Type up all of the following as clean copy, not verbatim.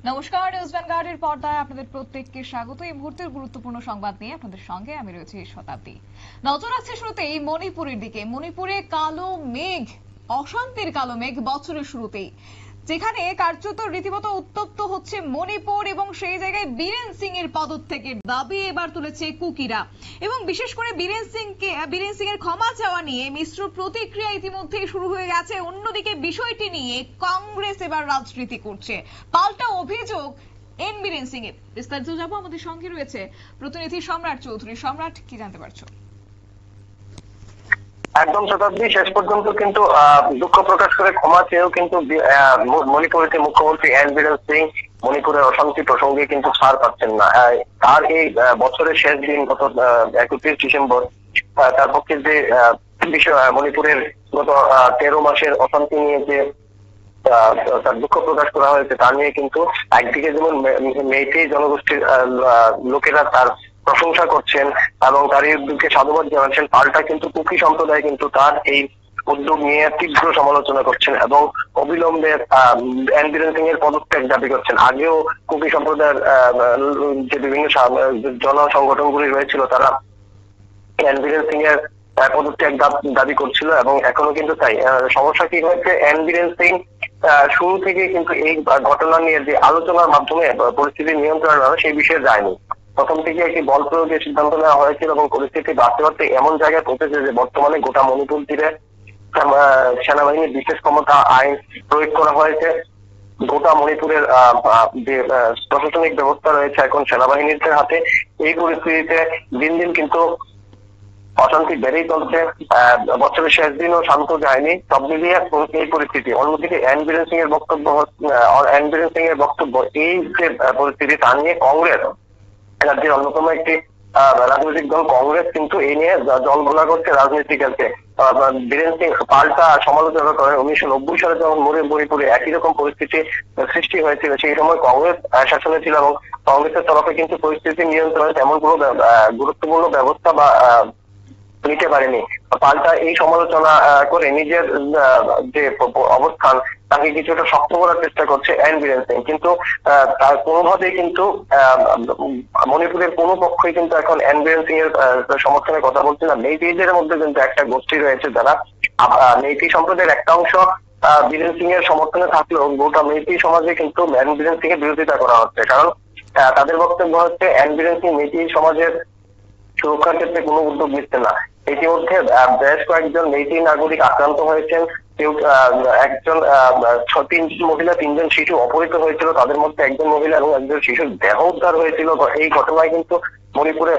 নমস্কার, নিউজ ভ্যানগার্ডের পর্দায় আপনাদের প্রত্যেককে স্বাগত। এই মুহূর্তের গুরুত্বপূর্ণ সংবাদ নিয়ে আপনাদের সঙ্গে আমি রয়েছি শতাব্দী। নজর আছে শুরুতেই মণিপুরের দিকে। মণিপুরে কালো মেঘ, অশান্তির কালো মেঘ বছরের শুরুতেই, যেখানে কার্যত রীতিমতো উত্তপ্ত হচ্ছে মণিপুর এবং সেই জায়গায় বীরেন সিং এর পদত্যাগের দাবি এবার তুলেছে কুকিরা। এবং বিশেষ করে বীরেন সিং এর ক্ষমা চাওয়া নিয়ে মিশ্র প্রতিক্রিয়া ইতিমধ্যেই শুরু হয়ে গেছে। অন্যদিকে বিষয়টি নিয়ে কংগ্রেস এবার রাজনীতি করছে, পাল্টা অভিযোগ বীরেন সিং এর। বিস্তারিত যাবো, আমাদের সঙ্গে রয়েছে প্রতিনিধি সম্রাট চৌধুরী। সম্রাট, কি জানতে পারছো? একদম শতাব্দী, শেষ পর্যন্ত কিন্তু দুঃখ প্রকাশ করে ক্ষমা চেয়েও কিন্তু মণিপুরের মুখ্যমন্ত্রী বীরেন সিং মণিপুরের অশান্তি প্রসঙ্গে কিন্তু ছাড় পাচ্ছেন না। তার এই বছরের শেষ দিন গত 31 ডিসেম্বর তার পক্ষে যে বিষয় মণিপুরের গত 13 মাসের অশান্তি নিয়ে যে তার দুঃখ প্রকাশ করা হয়েছে তা নিয়ে কিন্তু একদিকে যেমন মেইতেই জনগোষ্ঠীর লোকেরা তার প্রশংসা করছেন এবং তার এই উদ্যোগকে সাধুবাদ জানাচ্ছেন, পাল্টা কিন্তু কুকি সম্প্রদায় কিন্তু তার এই উদ্যোগ নিয়ে তীব্র সমালোচনা করছেন এবং অবিলম্বে বীরেন সিং এর পদত্যাগ দাবি করছেন। আগেও কুকি সম্প্রদায়ের যে বিভিন্ন জনসংগঠনগুলি রয়েছিল তারা বীরেন সিং এর পদত্যাগ দাবি করছিল এবং এখনো কিন্তু তাই। সমস্যা কি হয়েছে, বীরেন সিং শুরু থেকে কিন্তু এই ঘটনা নিয়ে যে আলোচনার মাধ্যমে পরিস্থিতি নিয়ন্ত্রণ আনা সেই বিষয়ে যায়নি। প্রথম থেকে একটি বল প্রয়োগের সিদ্ধান্ত নেওয়া হয়েছিল এবং পরিস্থিতি বাড়তে বাড়তে এমন জায়গায় পৌঁছেছে যে বর্তমানে গোটা মণিপুর তীরে সেনাবাহিনীর বিশেষ ক্ষমতা আইন প্রয়োগ করা হয়েছে। গোটা মণিপুরের যে প্রশাসনিক ব্যবস্থা রয়েছে এখন সেনাবাহিনীর হাতে। এই পরিস্থিতিতে দিন দিন কিন্তু অশান্তি বেড়েই চলছে। বছরের শেষ দিনও শান্ত যায়নি। সব মিলিয়ে এই পরিস্থিতি। অন্যদিকে বীরেন সিং এর বক্তব্য এই যে পরিস্থিতি তা নিয়ে কংগ্রেস, রাজ্যের অন্যতম একটি রাজনৈতিক দল কংগ্রেস কিন্তু এই নিয়ে জল ঘোলা করছে রাজনীতিকে। বীরেন সিং পাল্টা সমালোচনা করেন 1990 সালে যখন মণিপুরে একই রকম পরিস্থিতি সৃষ্টি হয়েছিল, সেই সময় কংগ্রেস শাসনে ছিল এবং কংগ্রেসের তরফে কিন্তু পরিস্থিতি নিয়ন্ত্রণে তেমন কোনো গুরুত্বপূর্ণ ব্যবস্থা বা নিতে পারেনি। পাল্টা এই সমালোচনা করে নিজের যে অবস্থান তাকে কিছুটা শক্ত করার চেষ্টা করছে বীরেন সিং। কিন্তু তার কোনোভাবেই কিন্তু মণিপুরের কোনো পক্ষই কিন্তু এখন বীরেন সিং এর সমর্থনে কথা বলছে না। মেইতেইদের মধ্যে কিন্তু একটা গোষ্ঠী রয়েছে যারা মেইতেই সম্প্রদায়ের একটা অংশ বীরেন সিং এর সমর্থনে থাকলেও গোটা মেইতেই সমাজে কিন্তু বীরেন সিং এর বিরোধিতা করা হচ্ছে। কারণ তাদের বক্তব্য হচ্ছে বীরেন সিং মেইতেই সমাজের সুরক্ষার ক্ষেত্রে কোনো উদ্যোগ নিচ্ছে না। ইতিমধ্যে বেশ কয়েকজন মেইতেই নাগরিক আক্রান্ত হয়েছেন। কেউ একজন 3 মহিলা 3 জন শিশু অপহৃত হয়েছিল, তাদের মধ্যে একজন মহিলা এবং একজন শিশুর দেহ উদ্ধার হয়েছিল। এই ঘটনায় কিন্তু মণিপুরে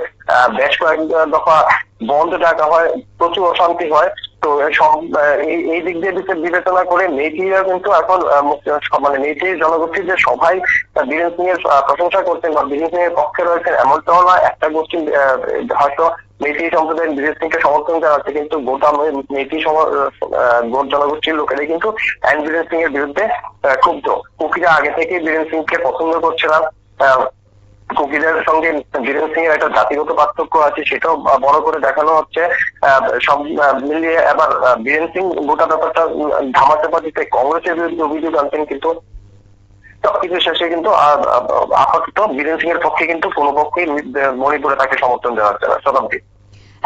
বেশ কয়েক দফা বন্ধ ডাকা হয়, প্রচুর অশান্তি হয়। তো সব এই দিক দিয়ে বিবেচনা করে মেইতেইরা কিন্তু এখন মানে মেইতেই জনগোষ্ঠীর যে সবাই বীরেন সিং এর প্রশংসা করছেন বা বীরেন সিং এর পক্ষে রয়েছেন এমনটাও না। একটা গোষ্ঠী হয়তো মেইতেই সম্প্রদায়ের বীরেন সিংকে সমর্থন জানাচ্ছে, কিন্তু গোটা মেইতেই জনগোষ্ঠীর লোকেরাই কিন্তু বীরেন সিং এর বিরুদ্ধে ক্ষুব্ধ। কুকিরা আগে থেকে বীরেন সিংকে পছন্দ করছে না। কুকিদের সঙ্গে বীরেন সিং এর একটা জাতিগত পার্থক্য আছে, সেটাও বড় করে দেখানো হচ্ছে। সব মিলিয়ে এবার বীরেন সিং গোটা ব্যাপারটা ধামাচাপা দিতে কংগ্রেসের বিরুদ্ধে অভিযোগ আনছেন, কিন্তু সবকিছু শেষে কিন্তু আপাতত বীরেন সিং এর পক্ষে কিন্তু কোনো পক্ষেই মণিপুরে তাকে সমর্থন দেওয়া হচ্ছে না। শতাব্দী,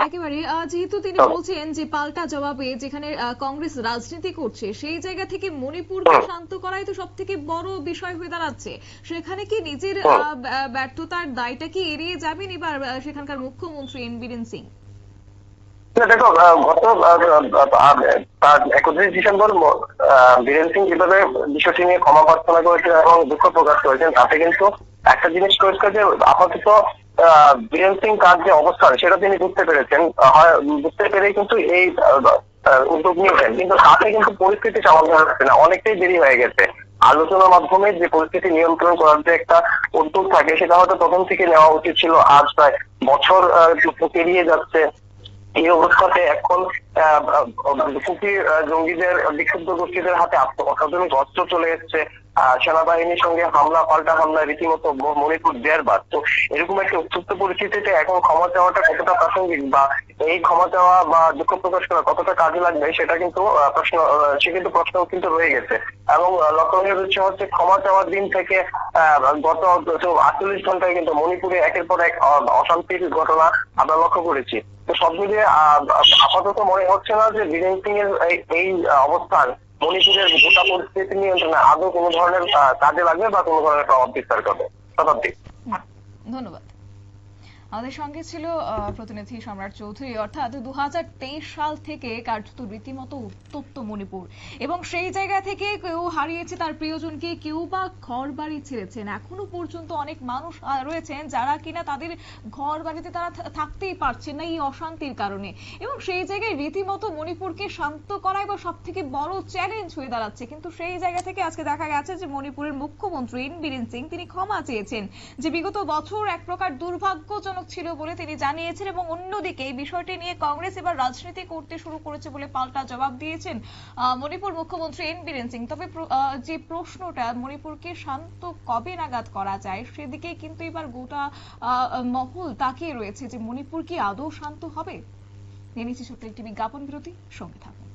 একেবারে যেহেতু তিনি বলছেন যে পাল্টা জবাবে যেখানে কংগ্রেস রাজনীতি করছে সেই জায়গা থেকে মণিপুরকে শান্ত করাই তো সব থেকে বড় বিষয় হয়ে দাঁড়াচ্ছে, সেখানে কি নিজের ব্যর্থতার দায়টা কি এড়িয়ে যাবেন এবার সেখানকার মুখ্যমন্ত্রী বীরেন সিং? দেখো, গত 31 ডিসেম্বর বীরেন সিং যেভাবে বিষয়টি নিয়ে ক্ষমা প্রার্থনা করেছেন এবং দুঃখ প্রকাশ করেছেন, তাতে কিন্তু একটা জিনিস পরিষ্কার যে আপাতত বীরেন সিং তার যে অবস্থান সেটা তিনি বুঝতে পেরেছেন। বুঝতে পেরেই কিন্তু এই উদ্যোগ নিয়েছেন, কিন্তু তাতে কিন্তু পরিস্থিতি সমাধান হচ্ছে না, অনেকটাই দেরি হয়ে গেছে। আলোচনার মাধ্যমে যে পরিস্থিতি নিয়ন্ত্রণ করার যে একটা উদ্যোগ থাকে সেটা হয়তো প্রথম থেকে নেওয়া উচিত ছিল। আজ প্রায় বছর পেরিয়ে যাচ্ছে। এই অবস্থাতে এখন কুকি জঙ্গিদের বিক্ষুব্ধ গোষ্ঠীদের হাতে অত্যাধুনিক অস্ত্র চলে এসছে। সেনাবাহিনীর সঙ্গে পাল্টা হামলা রীতিমতো মণিপুর দেড়বার। তো এরকম একটা উত্তপ্ত পরিস্থিতিতে এখন ক্ষমা চাওয়াটা কতটা প্রাসঙ্গিক বা এই ক্ষমা চাওয়া বা দুঃখ প্রকাশ করা কতটা কাজে লাগবে সেটা কিন্তু প্রশ্ন কিন্তু রয়ে গেছে। এবং লক্ষণীয় বিষয় হচ্ছে ক্ষমা চাওয়ার দিন থেকে গত 48 ঘন্টায় কিন্তু মণিপুরে একের পর এক অশান্তির ঘটনা আমরা লক্ষ্য করেছি। তো সব মিলিয়ে আপাতত মনে হচ্ছে না যে বীরেন সিং এর এই অবস্থান মণিপুরের গোটা পরিস্থিতি নিয়ন্ত্রণে আদৌ কোনো ধরনের কাজে লাগবে বা কোনো ধরনের প্রভাব বিস্তার করবে। শতাব্দী, ধন্যবাদ। আমাদের সঙ্গে ছিল প্রতিনিধি সম্রাট চৌধুরী। অর্থাৎ 2023 সাল থেকে কার্যত রীতিমতো উত্তপ্ত মণিপুর, এবং সেই জায়গা থেকে কেউ হারিয়েছে তার প্রিয়জনকে, কেউ বা ঘর বাড়ি ছেড়েছেন। এখনো পর্যন্ত অনেক মানুষ রয়েছেন যারা কিনা তাদের ঘর বাড়িতে তারা থাকতেই পারছেন না এই অশান্তির কারণে, এবং সেই জায়গায় রীতিমতো মণিপুরকে শান্ত করাই বা সব থেকে বড় চ্যালেঞ্জ হয়ে দাঁড়াচ্ছে। কিন্তু সেই জায়গা থেকে আজকে দেখা গেছে যে মণিপুরের মুখ্যমন্ত্রী এন বীরেন সিং তিনি ক্ষমা চেয়েছেন, যে বিগত বছর এক প্রকার দুর্ভাগ্যজনক ছিল বলে তিনি জানিয়েছেন, এবং অন্যদিকে এই বিষয়টি নিয়ে কংগ্রেস এবার রাজনীতি করতে শুরু করেছে বলে পাল্টা জবাব দিয়েছেন মণিপুর মুখ্যমন্ত্রী এন বীরেন সিং। তবে যে প্রশ্নটা মণিপুরকে শান্ত কবে নাগাদ করা যায় সেদিকে কিন্তু এবার গোটা মহল তাকিয়ে রয়েছে যে মণিপুর কি আদৌ শান্ত হবে। নিয়ে নিচ্ছি ছোট্ট একটি বিজ্ঞাপন বিরতি, সঙ্গে থাকুন।